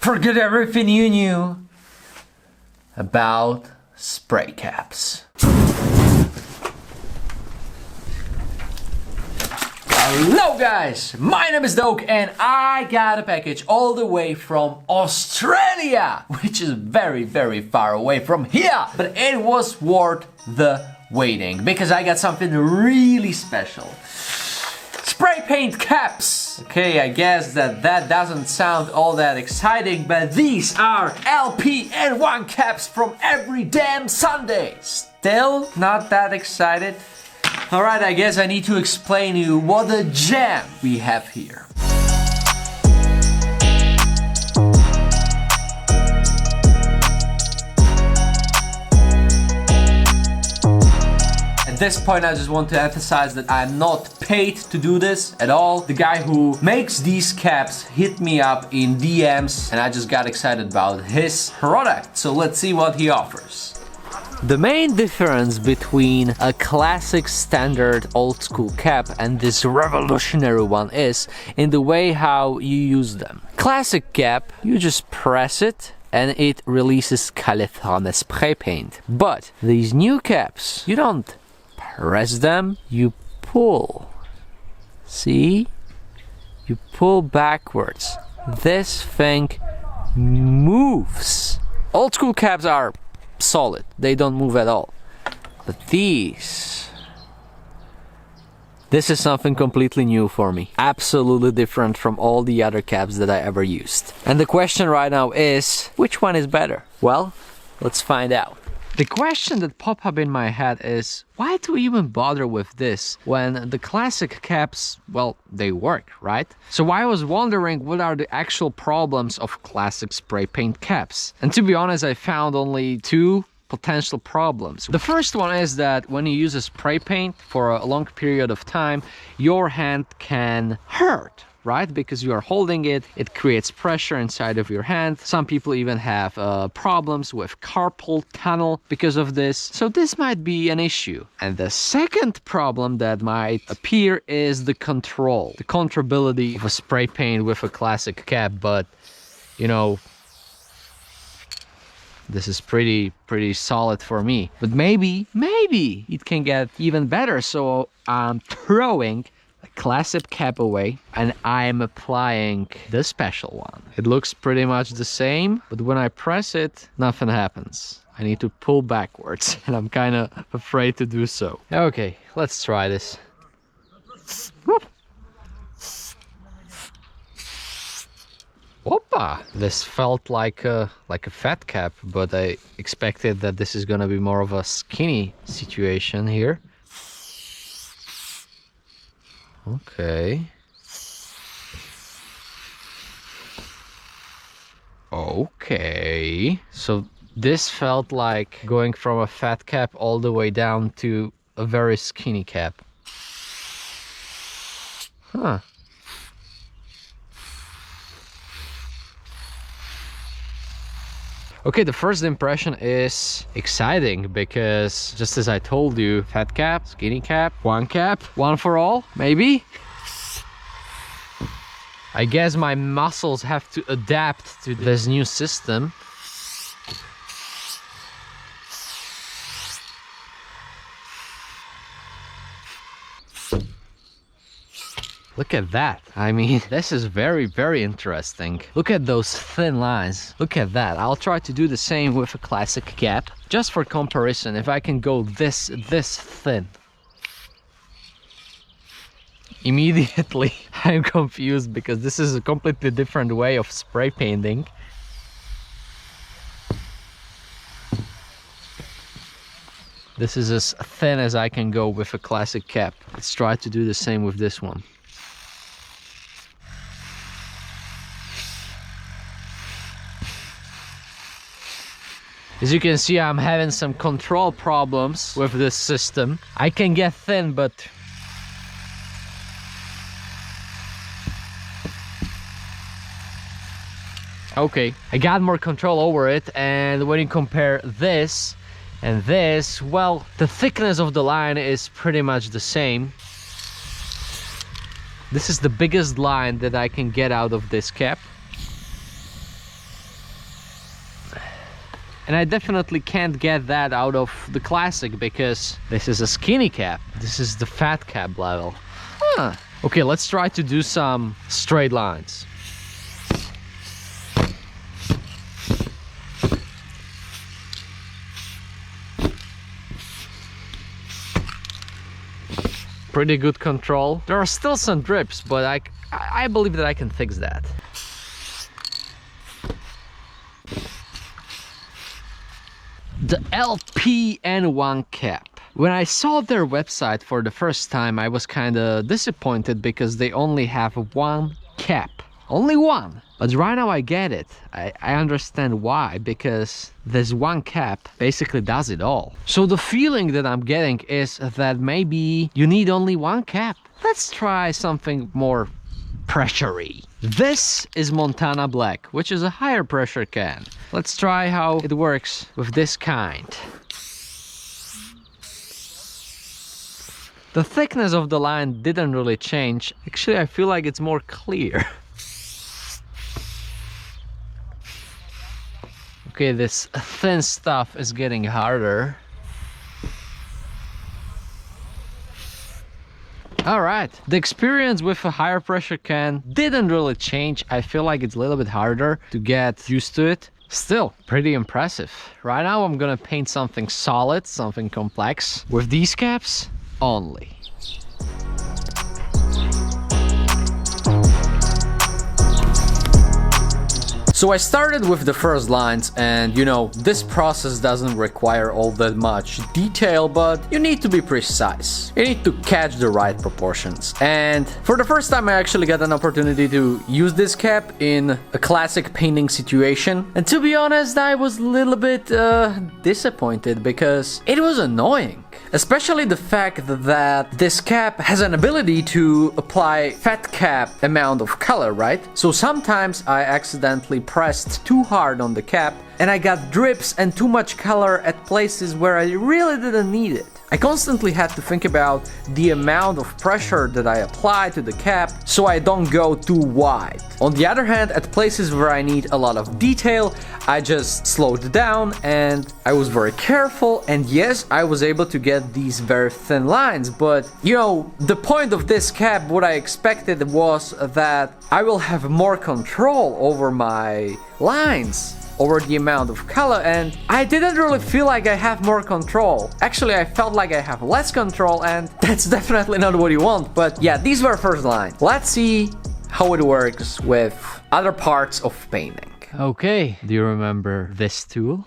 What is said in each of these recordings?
Forget everything you knew about spray caps. Hello guys, my name is Doke and I got a package all the way from Australia, which is very far away from here, but it was worth the waiting because I got something really special. Spray paint caps! Okay, I guess that doesn't sound all that exciting, but these are LPN1 caps from every damn Sunday. Still not that excited? Alright, I guess I need to explain to you what a gem we have here. At this point, I just want to emphasize that I'm not paid to do this at all. The guy who makes these caps hit me up in DMs and I just got excited about his product. So let's see what he offers. The main difference between a classic standard old school cap and this revolutionary one is in the way how you use them. Classic cap, you just press it and it releases California spray paint. But these new caps, you don't press them, you pull. See? You pull backwards. This thing moves. Old school caps are solid, they don't move at all. But this is something completely new for me. Absolutely different from all the other caps that I ever used. And the question right now is, which one is better? Well, let's find out. The question that popped up in my head is, why do we even bother with this when the classic caps, well, they work, right? So I was wondering what are the actual problems of classic spray paint caps. And to be honest, I found only two potential problems. The first one is that when you use a spray paint for a long period of time, your hand can hurt. Right? Because you are holding it, it creates pressure inside of your hand. Some people even have problems with carpal tunnel because of this. So this might be an issue. And the second problem that might appear is the control. The controllability of a spray paint with a classic cap, but you know, this is pretty solid for me. But maybe it can get even better. So I'm throwing classic cap away and I'm applying the special one. It looks pretty much the same, but when I press it, nothing happens. I need to pull backwards and I'm kind of afraid to do so. Okay, let's try this. Whoop. Opa! This felt like a fat cap, but I expected that this is gonna be more of a skinny situation here. Okay. Okay. So this felt like going from a fat cap all the way down to a very skinny cap. Huh. Okay, the first impression is exciting because just as I told you, fat cap, skinny cap, one for all, maybe? I guess my muscles have to adapt to this new system. Look at that. I mean, this is very interesting. Look at those thin lines. Look at that. I'll try to do the same with a classic cap. Just for comparison, if I can go this thin. Immediately, I'm confused because this is a completely different way of spray painting. This is as thin as I can go with a classic cap. Let's try to do the same with this one. As you can see, I'm having some control problems with this system. I can get thin, but okay, I got more control over it. And when you compare this and this, well, the thickness of the line is pretty much the same. This is the biggest line that I can get out of this cap. And I definitely can't get that out of the Classic because this is a skinny cap. This is the fat cap level. Huh. Okay, let's try to do some straight lines. Pretty good control. There are still some drips, but I believe that I can fix that. The LPN1 cap. When I saw their website for the first time, I was kind of disappointed because they only have one cap. Only one. But right now I get it. I understand why, because this one cap basically does it all. So the feeling that I'm getting is that maybe you need only one cap. Let's try something more pressure-y. This is Montana Black, which is a higher pressure can. Let's try how it works with this kind. The thickness of the line didn't really change. Actually, I feel like it's more clear. Okay, this thin stuff is getting harder. Alright, the experience with a higher pressure can didn't really change. I feel like it's a little bit harder to get used to it. Still, pretty impressive. Right now I'm gonna paint something solid, something complex, with these caps only. So I started with the first lines, and you know, this process doesn't require all that much detail, but you need to be precise. You need to catch the right proportions. And for the first time I actually got an opportunity to use this cap in a classic painting situation. And to be honest, I was a little bit disappointed because it was annoying. Especially the fact that this cap has an ability to apply fat cap amount of color, right? So sometimes I accidentally pressed too hard on the cap and I got drips and too much color at places where I really didn't need it. I constantly had to think about the amount of pressure that I apply to the cap so I don't go too wide. On the other hand, at places where I need a lot of detail, I just slowed down and I was very careful, and yes, I was able to get these very thin lines, but you know, the point of this cap, what I expected was that I will have more control over my lines, over the amount of color, and I didn't really feel like I have more control. Actually, I felt like I have less control, and that's definitely not what you want. But yeah, these were first line. Let's see how it works with other parts of painting. Okay, do you remember this tool?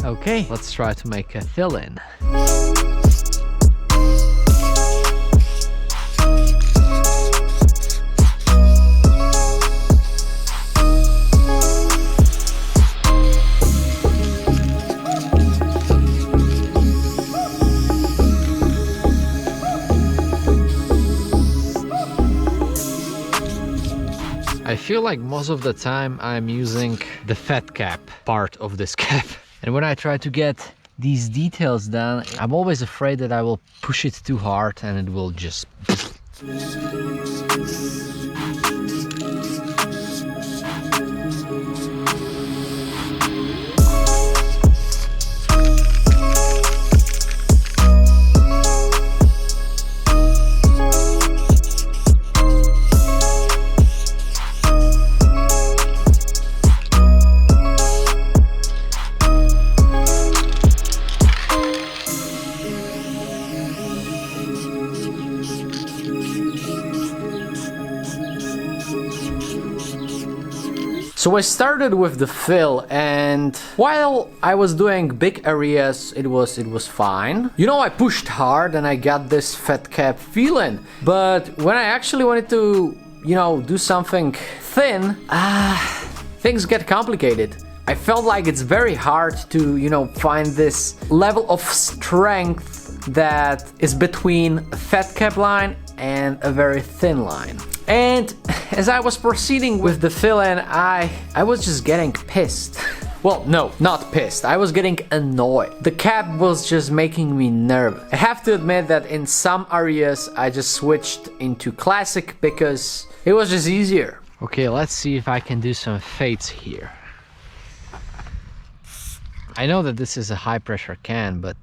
Okay, let's try to make a fill-in. I feel like most of the time I'm using the fat cap part of this cap. And when I try to get these details done, I'm always afraid that I will push it too hard and it will just... So I started with the fill, and while I was doing big areas, it was fine. You know, I pushed hard and I got this fat cap feeling. But when I actually wanted to, you know, do something thin, things get complicated. I felt like it's very hard to, you know, find this level of strength that is between a fat cap line and a very thin line. And as I was proceeding with the fill-in, I was just getting pissed. Well, no, not pissed. I was getting annoyed. The cap was just making me nervous. I have to admit that in some areas I just switched into classic because it was just easier. Okay, let's see if I can do some fades here. I know that this is a high pressure can, but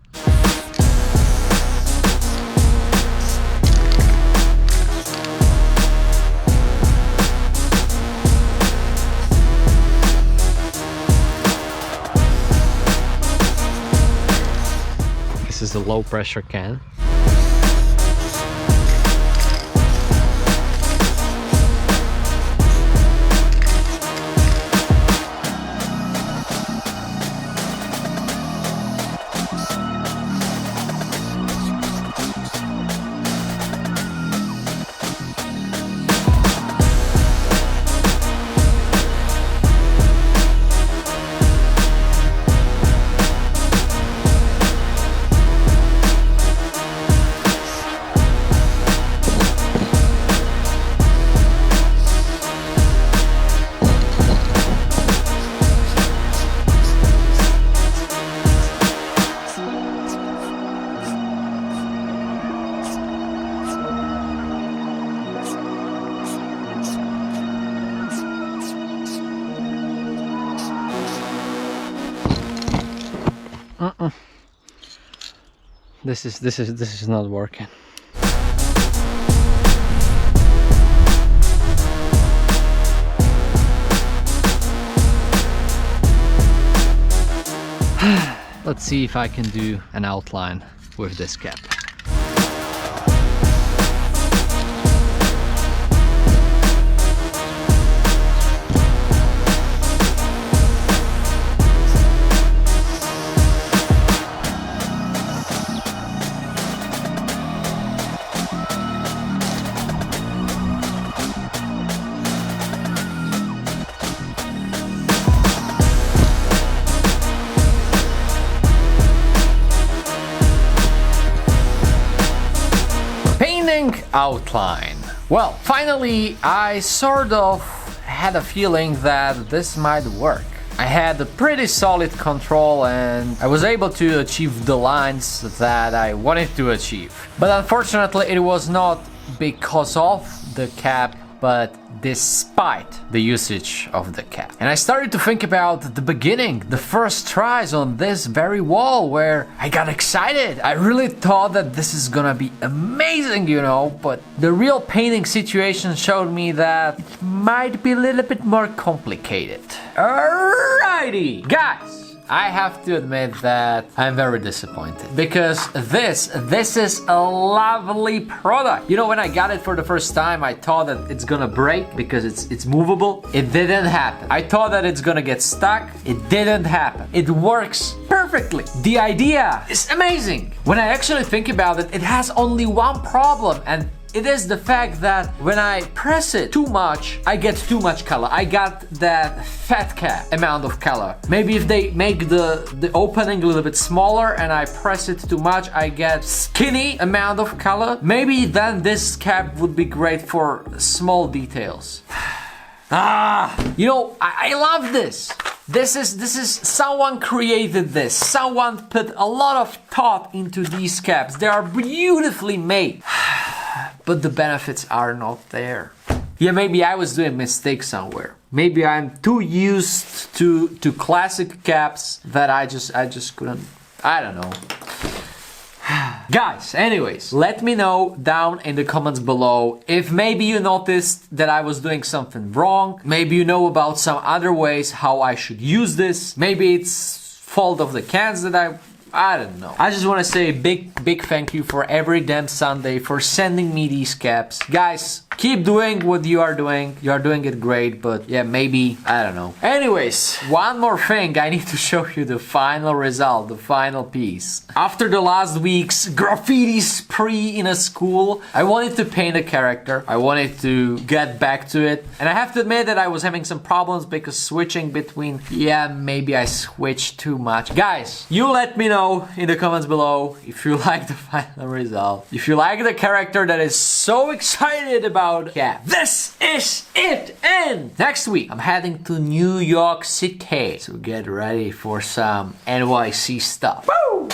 this is a low pressure can. This is not working. Let's see if I can do an outline with this cap. Outline. Well, finally, I sort of had a feeling that this might work. I had a pretty solid control and I was able to achieve the lines that I wanted to achieve. But unfortunately, it was not because of the cap, but despite the usage of the cap. And I started to think about the beginning, the first tries on this very wall where I got excited. I really thought that this is gonna be amazing, you know, but the real painting situation showed me that it might be a little bit more complicated. Alrighty, guys. I have to admit that I'm very disappointed because this is a lovely product. You know, when I got it for the first time, I thought that it's gonna break because it's movable. It didn't happen. I thought that it's gonna get stuck. It didn't happen. It works perfectly. The idea is amazing. When I actually think about it, it has only one problem, and it is the fact that when I press it too much, I get too much color. I got that fat cap amount of color. Maybe if they make the opening a little bit smaller and I press it too much, I get skinny amount of color. Maybe then this cap would be great for small details. You know, I love this. This is someone created this. Someone put a lot of thought into these caps. They are beautifully made. But the benefits are not there. Yeah, maybe I was doing a mistake somewhere. Maybe I'm too used to classic caps that I just couldn't, I don't know. Guys, anyways, let me know down in the comments below if maybe you noticed that I was doing something wrong. Maybe you know about some other ways how I should use this. Maybe it's fault of the cans that I don't know. I just want to say a big thank you for every damn Sunday for sending me these caps. Guys, Keep doing what you are doing. You are doing it great, but yeah, maybe, I don't know. Anyways, one more thing. I need to show you the final result, the final piece. After the last week's graffiti spree in a school, I wanted to paint a character. I wanted to get back to it. And I have to admit that I was having some problems because switching between, yeah, maybe I switched too much. Guys, you let me know in the comments below if you like the final result. If you like the character that is so excited about. Yeah, this is it. And next week I'm heading to New York City, so get ready for some NYC stuff. Woo!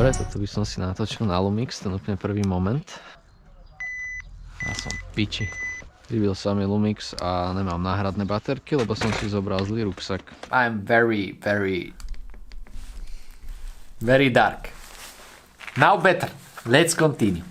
Dobre, toto by som si natočil na Lumix, ten úplne prvý moment. Ja som piči. Vybil sa mi Lumix a nemám náhradné baterky, lebo som si zobral zlý ruksak. I'm very dark. Now better. Let's continue.